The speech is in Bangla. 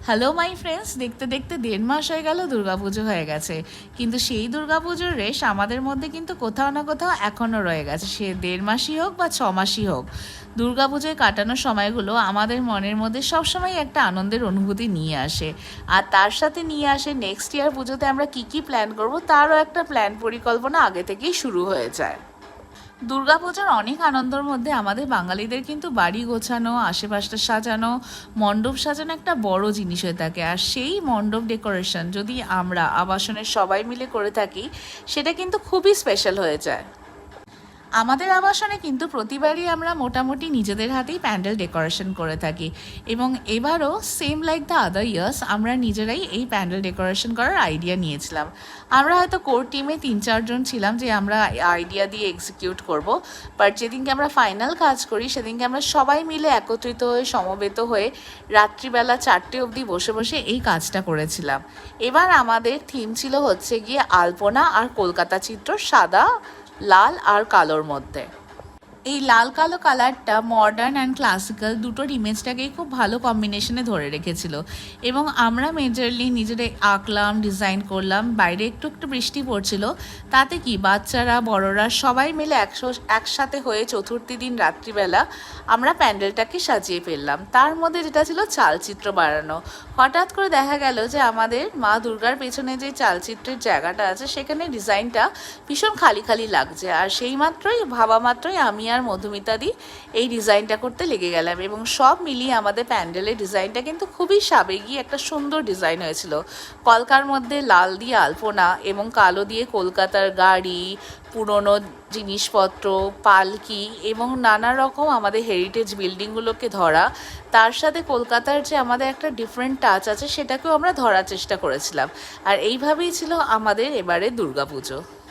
হ্যালো মাই ফ্রেন্ডস, দেখতে দেখতে 1.5 মাস হয়ে গেল দুর্গাপুজো হয়ে গেছে। কিন্তু সেই দুর্গাপুজোর রেশ আমাদের মধ্যে কিন্তু কোথাও না কোথাও এখনও রয়ে গেছে। সে 1.5 মাসই হোক বা 6 মাসই হোক, দুর্গাপুজোয় কাটানোর সময়গুলো আমাদের মনের মধ্যে সবসময় একটা আনন্দের অনুভূতি নিয়ে আসে। আর তার সাথে নিয়ে আসে নেক্সট ইয়ার পুজোতে আমরা কী প্ল্যান করব, তারও একটা প্ল্যান পরিকল্পনা আগে থেকেই শুরু হয়ে যায়। দুর্গাপূজার অনেক আনন্দের মধ্যে আমাদের বাঙালিদের কিন্তু বাড়ি গোছানো, আশেপাশটা সাজানো, মণ্ডপ সাজানো একটা বড় জিনিস হয়ে থাকে। আর সেই মণ্ডপ ডেকোরেশন যদি আমরা আবাসনের সবাই মিলে করে থাকি, সেটা কিন্তু খুবই স্পেশাল হয়ে যায়। আমাদের আবাসনে কিন্তু প্রতিবারই আমরা মোটামুটি নিজেদের হাতেই প্যান্ডেল ডেকোরেশন করে থাকি, এবং এবারও same like the other years আমরা নিজেরাই এই প্যান্ডেল ডেকোরেশন করার আইডিয়া নিয়েছিলাম। আমরা হয়তো কোর টিমে 3-4 জন ছিলাম যে আমরা আইডিয়া দিয়ে এক্সিকিউট করব, বাট যেদিনকে আমরা ফাইনাল কাজ করি সেদিনকে আমরা সবাই মিলে একত্রিত হয়ে সমবেত হয়ে রাত্রিবেলা 4টে অবধি বসে বসে এই কাজটা করেছিলাম। এবার আমাদের থিম ছিল হচ্ছে গিয়ে আলপনা আর কলকাতা চিত্র, সাদা, লাল আর কালোর মধ্যে। এই লাল কালো কালারটা মডার্ন অ্যান্ড ক্লাসিক্যাল দুটোর ইমেজটাকেই খুব ভালো কম্বিনেশনে ধরে রেখেছিল, এবং আমরা মেজরলি নিজেরাই আঁকলাম, ডিজাইন করলাম। বাইরে একটু একটু বৃষ্টি পড়ছিল, তাতে কি বাচ্চারা বড়রা সবাই মিলে একসাথে হয়ে চতুর্থী দিন রাত্রিবেলা আমরা প্যান্ডেলটাকে সাজিয়ে ফেললাম। তার মধ্যে যেটা ছিল চালচিত্র বানানো। হঠাৎ করে দেখা গেল যে আমাদের মা দুর্গার পেছনে যে চালচিত্রের জায়গাটা আছে সেখানে ডিজাইনটা ভীষণ খালি খালি লাগছে, আর সেই মাত্রই ভাবা মাত্রই আমি আর মধুমিতাদি এই ডিজাইনটা করতে লেগে গেলাম, এবং সব মিলিয়ে আমাদের প্যান্ডেলের ডিজাইনটা কিন্তু খুবই সাবেগী একটা সুন্দর ডিজাইন হয়েছিল। কলকার মধ্যে লাল দিয়ে আলপনা এবং কালো দিয়ে কলকাতার গাড়ি, পুরনো জিনিসপত্র, পালকি এবং নানা রকম আমাদের হেরিটেজ বিল্ডিংগুলোকে ধরা, তার সাথে কলকাতার যে আমাদের একটা ডিফারেন্ট টাচ আছে সেটাকেও আমরা ধরার চেষ্টা করেছিলাম। আর এইভাবেই ছিল আমাদের এবারে দুর্গাপুজো।